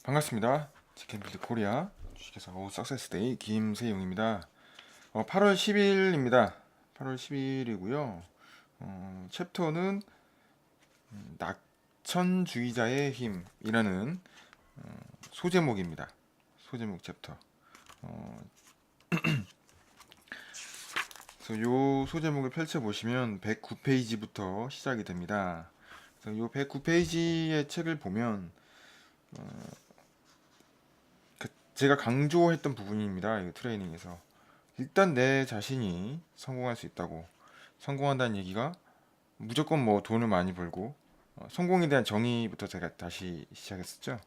반갑습니다. 치킨빌드 코리아 주식회사 오 석세스데이 김세용입니다. 8월 10일입니다. 8월 10일이고요. 챕터는 낙천주의자의 힘이라는 소제목입니다. 소제목 챕터. 어, 그래서 요 소제목을 펼쳐보시면 109페이지부터 시작이 됩니다. 그래서 요 109페이지의 책을 보면 제가 강조했던 부분입니다. 이 트레이닝에서. 일단 내 자신이 성공할 수 있다고. 성공한다는 얘기가 무조건 뭐 돈을 많이 벌고, 성공에 대한 정의부터 제가 다시 시작했었죠.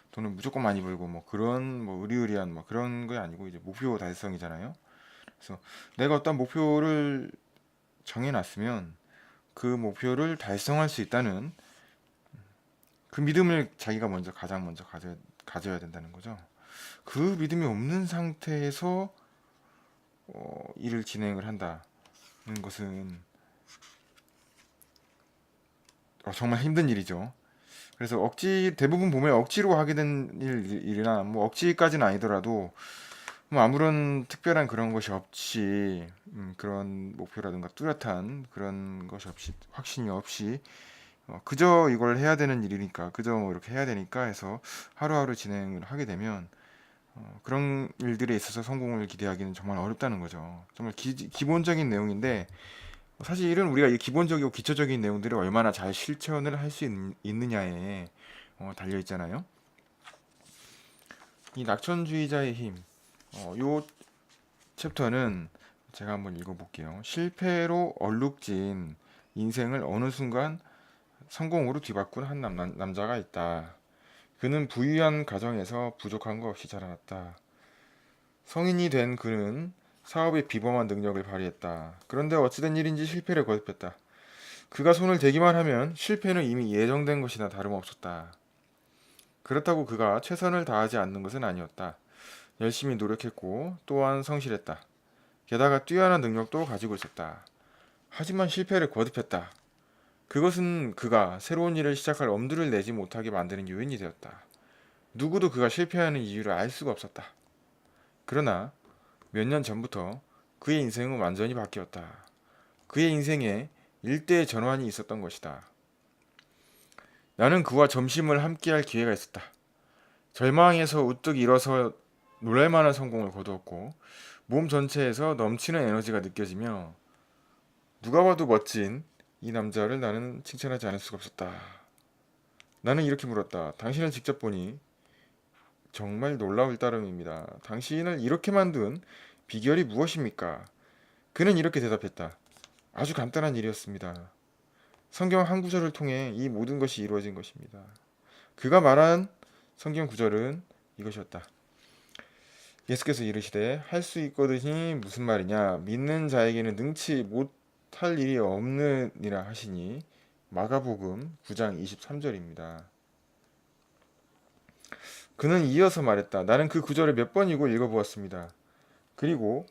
돈을 무조건 많이 벌고 뭐 그런 뭐 의리의리한 뭐 그런 게 아니고 이제 목표 달성이잖아요. 그래서 내가 어떤 목표를 정해놨으면 그 목표를 달성할 수 있다는 그 믿음을 자기가 가장 먼저 가져야 된다는 거죠. 그 믿음이 없는 상태에서 일을 진행을 한다는 것은 정말 힘든 일이죠. 그래서 대부분 보면 억지로 하게 된 일이나 뭐 억지까지는 아니더라도 뭐 아무런 특별한 그런 것이 없이 그런 목표라든가 뚜렷한 그런 것이 없이 확신이 없이 그저 이걸 해야 되는 일이니까 그저 뭐 이렇게 해야 되니까 해서 하루하루 진행을 하게 되면 그런 일들에 있어서 성공을 기대하기는 정말 어렵다는 거죠. 정말 기본적인 내용인데 사실 이런 우리가 이 기본적이고 기초적인 내용들을 얼마나 잘 실천을 할 수 있느냐에 달려 있잖아요. 이 낙천주의자의 힘, 요 챕터는 제가 한번 읽어볼게요. 실패로 얼룩진 인생을 어느 순간 성공으로 뒤바꾼 한 남자가 있다. 그는 부유한 가정에서 부족한 거 없이 자라났다. 성인이 된 그는 사업에 비범한 능력을 발휘했다. 그런데 어찌된 일인지 실패를 거듭했다. 그가 손을 대기만 하면 실패는 이미 예정된 것이나 다름없었다. 그렇다고 그가 최선을 다하지 않는 것은 아니었다. 열심히 노력했고 또한 성실했다. 게다가 뛰어난 능력도 가지고 있었다. 하지만 실패를 거듭했다. 그것은 그가 새로운 일을 시작할 엄두를 내지 못하게 만드는 요인이 되었다. 누구도 그가 실패하는 이유를 알 수가 없었다. 그러나 몇 년 전부터 그의 인생은 완전히 바뀌었다. 그의 인생에 일대의 전환이 있었던 것이다. 나는 그와 점심을 함께할 기회가 있었다. 절망에서 우뚝 일어서 놀랄만한 성공을 거두었고 몸 전체에서 넘치는 에너지가 느껴지며 누가 봐도 멋진 이 남자를 나는 칭찬하지 않을 수가 없었다. 나는 이렇게 물었다. 당신을 직접 보니 정말 놀라울 따름입니다. 당신을 이렇게 만든 비결이 무엇입니까? 그는 이렇게 대답했다. 아주 간단한 일이었습니다. 성경 한 구절을 통해 이 모든 것이 이루어진 것입니다. 그가 말한 성경 구절은 이것이었다. 예수께서 이르시되 할 수 있거든이 무슨 말이냐 믿는 자에게는 능치 못할 일이 없느니라 하시니 마가복음 9장 23절입니다. 그는 이어서 말했다. 나는 그 구절을 몇 번이고 읽어보았습니다. 그리고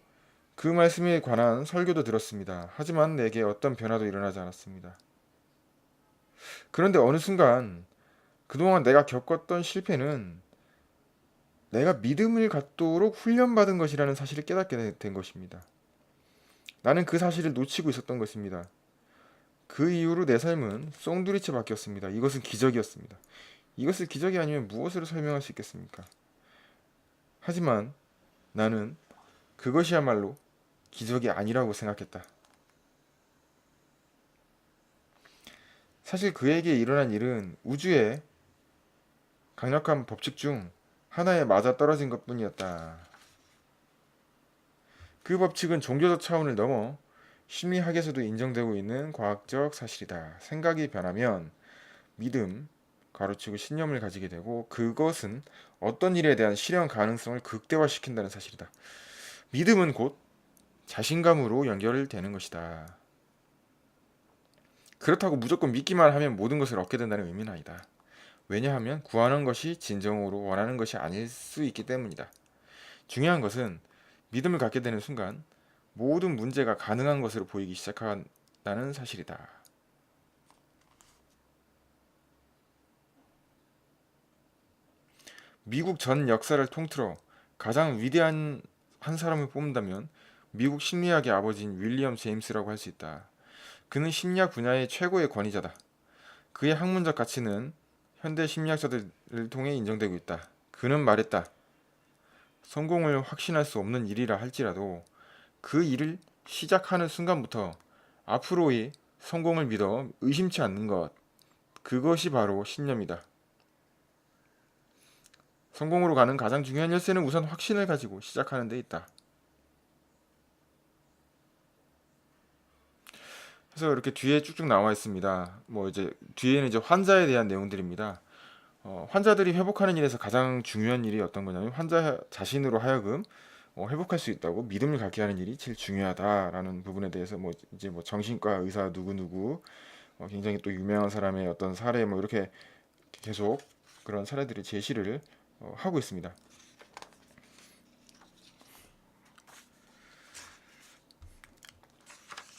그 말씀에 관한 설교도 들었습니다. 하지만 내게 어떤 변화도 일어나지 않았습니다. 그런데 어느 순간 그동안 내가 겪었던 실패는 내가 믿음을 갖도록 훈련받은 것이라는 사실을 깨닫게 된 것입니다. 나는 그 사실을 놓치고 있었던 것입니다. 그 이후로 내 삶은 송두리째 바뀌었습니다. 이것은 기적이었습니다. 이것을 기적이 아니면 무엇으로 설명할 수 있겠습니까? 하지만 나는 그것이야말로 기적이 아니라고 생각했다. 사실 그에게 일어난 일은 우주의 강력한 법칙 중 하나에 맞아떨어진 것뿐이었다. 그 법칙은 종교적 차원을 넘어 심리학에서도 인정되고 있는 과학적 사실이다. 생각이 변하면 믿음, 가로치고 신념을 가지게 되고 그것은 어떤 일에 대한 실현 가능성을 극대화시킨다는 사실이다. 믿음은 곧 자신감으로 연결되는 것이다. 그렇다고 무조건 믿기만 하면 모든 것을 얻게 된다는 의미는 아니다. 왜냐하면 구하는 것이 진정으로 원하는 것이 아닐 수 있기 때문이다. 중요한 것은 믿음을 갖게 되는 순간 모든 문제가 가능한 것으로 보이기 시작한다는 사실이다. 미국 전 역사를 통틀어 가장 위대한 한 사람을 뽑는다면 미국 심리학의 아버지인 윌리엄 제임스라고 할 수 있다. 그는 심리학 분야의 최고의 권위자다. 그의 학문적 가치는 현대 심리학자들을 통해 인정되고 있다. 그는 말했다. 성공을 확신할 수 없는 일이라 할지라도 그 일을 시작하는 순간부터 앞으로의 성공을 믿어 의심치 않는 것. 그것이 바로 신념이다. 성공으로 가는 가장 중요한 열쇠는 우선 확신을 가지고 시작하는 데 있다. 그래서 이렇게 뒤에 쭉쭉 나와 있습니다. 뭐 이제 뒤에는 이제 환자에 대한 내용들입니다. 환자들이 회복하는 일에서 가장 중요한 일이 어떤 거냐면 환자 자신으로 하여금 회복할 수 있다고 믿음을 갖게 하는 일이 제일 중요하다라는 부분에 대해서 뭐 이제 뭐 정신과 의사 누구누구 굉장히 또 유명한 사람의 어떤 사례 뭐 이렇게 계속 그런 사례들이 제시를 하고 있습니다.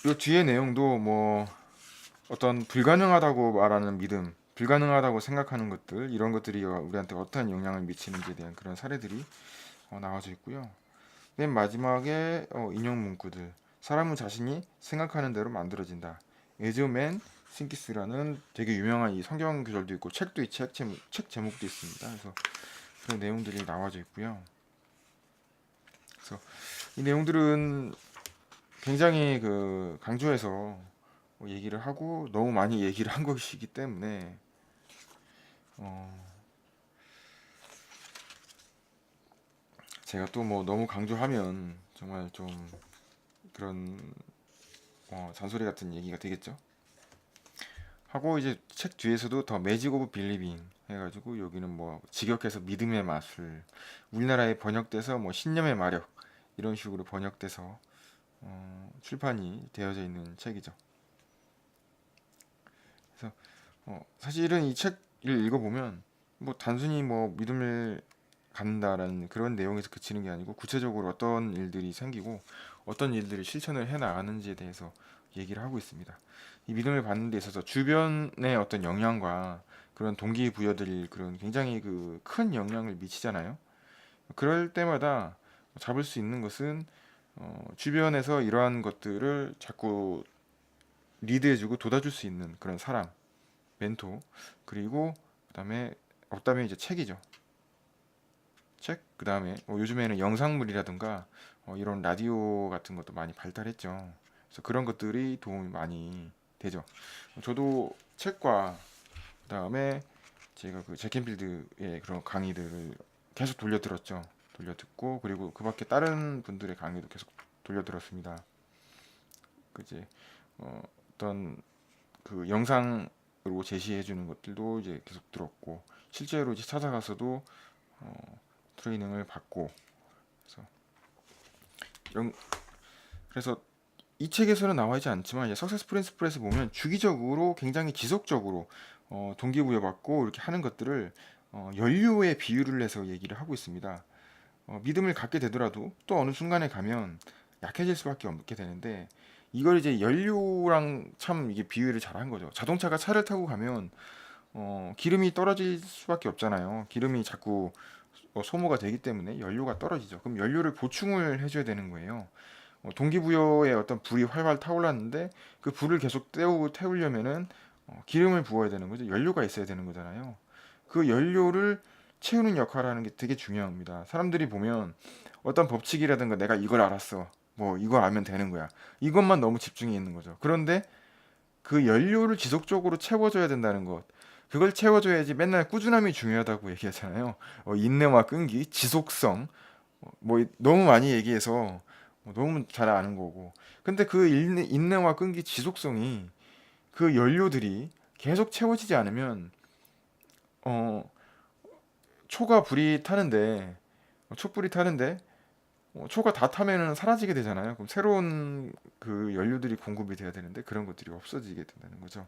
이 뒤에 내용도 뭐 어떤 불가능하다고 말하는 믿음, 불가능하다고 생각하는 것들 이런 것들이 우리한테 어떤 영향을 미치는지에 대한 그런 사례들이 나와져 있고요. 맨 마지막에 인용 문구들. 사람은 자신이 생각하는 대로 만들어진다. 에즈맨 싱키스라는 되게 유명한 이 성경 구절도 있고 책도 책 제목도 있습니다. 그래서 그런 내용들이 나와져 있고요. 그래서 이 내용들은 굉장히 그 강조해서 얘기를 하고 너무 많이 얘기를 한 것이기 때문에 어 제가 또 뭐 너무 강조하면 정말 좀 그런 잔소리 같은 얘기가 되겠죠. 하고 이제 책 뒤에서도 더 매직 오브 빌리빙 해가지고 여기는 뭐 직역해서 믿음의 마술, 우리나라에 번역돼서 뭐 신념의 마력 이런 식으로 번역돼서 출판이 되어져 있는 책이죠. 그래서 사실은 이 책을 읽어보면 뭐 단순히 뭐 믿음을 갖는다라는 그런 내용에서 그치는 게 아니고 구체적으로 어떤 일들이 생기고 어떤 일들을 실천을 해 나가는지에 대해서 얘기를 하고 있습니다. 이 믿음을 받는 데 있어서 주변의 어떤 영향과 그런 동기부여들이 그런 굉장히 그 큰 영향을 미치잖아요. 그럴 때마다 잡을 수 있는 것은 주변에서 이러한 것들을 자꾸 리드해주고 돋아줄 수 있는 그런 사람, 멘토, 그리고 그다음에 없다면 이제 책이죠. 책, 그 다음에 요즘에는 영상물이라든가 이런 라디오 같은 것도 많이 발달했죠. 그래서 그런 것들이 도움이 많이 되죠. 저도 책과 그 다음에 제가 그 잭켄필드의 그런 강의들을 계속 돌려 들었죠. 돌려 듣고 그리고 그 밖에 다른 분들의 강의도 계속 돌려 들었습니다. 그제 어떤 그 영상으로 제시해 주는 것들도 이제 계속 들었고 실제로 이제 찾아가서도 어, 트레이닝을 받고 그래서 이런 그래서 이 책에서는 나와 있지 않지만 이제 석세스 프린시플에서 보면 주기적으로 굉장히 지속적으로 동기부여받고 이렇게 하는 것들을 연료에 비유를 해서 얘기를 하고 있습니다. 믿음을 갖게 되더라도 또 어느 순간에 가면 약해질 수밖에 없게 되는데 이걸 이제 연료랑 참 이게 비유를 잘한 거죠. 자동차가 차를 타고 가면 기름이 떨어질 수밖에 없잖아요. 기름이 자꾸 소모가 되기 때문에 연료가 떨어지죠. 그럼 연료를 보충을 해줘야 되는 거예요. 동기부여의 어떤 불이 활활 타올랐는데 그 불을 계속 태우려면은 기름을 부어야 되는 거죠. 연료가 있어야 되는 거잖아요. 그 연료를 채우는 역할을 하는 게 되게 중요합니다. 사람들이 보면 어떤 법칙이라든가 내가 이걸 알았어. 뭐 이걸 알면 되는 거야. 이것만 너무 집중해 있는 거죠. 그런데 그 연료를 지속적으로 채워줘야 된다는 것. 그걸 채워줘야지 맨날 꾸준함이 중요하다고 얘기하잖아요. 인내와 끈기, 지속성. 뭐 너무 많이 얘기해서 너무 잘 아는 거고. 근데 그 인내와 끈기, 지속성이 그 연료들이 계속 채워지지 않으면 어, 초가 불이 타는데 촛불이 타는데 초가 다 타면은 사라지게 되잖아요. 그럼 새로운 그 연료들이 공급이 돼야 되는데 그런 것들이 없어지게 된다는 거죠.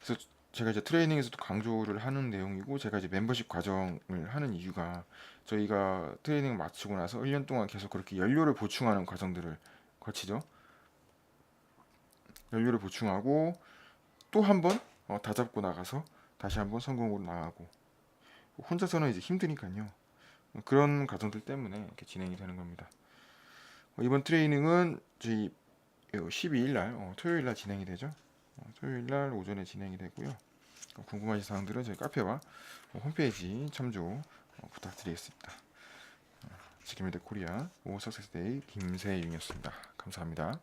그래서 제가 이제 트레이닝에서도 강조를 하는 내용이고 제가 이제 멤버십 과정을 하는 이유가 저희가 트레이닝 마치고 나서 1년 동안 계속 그렇게 연료를 보충하는 과정들을 거치죠. 연료를 보충하고 또 한 번 다잡고 나가서 다시 한번 성공으로 나가고 혼자서는 이제 힘드니까요. 그런 과정들 때문에 이렇게 진행이 되는 겁니다. 이번 트레이닝은 저희 12일 날 토요일 날 진행이 되죠. 토요일 날 오전에 진행이 되고요. 궁금하신 사항들은 저희 카페와 홈페이지 참조 부탁드리겠습니다. 지킴이드 코리아 오 석세스데이 김세윤이었습니다. 감사합니다.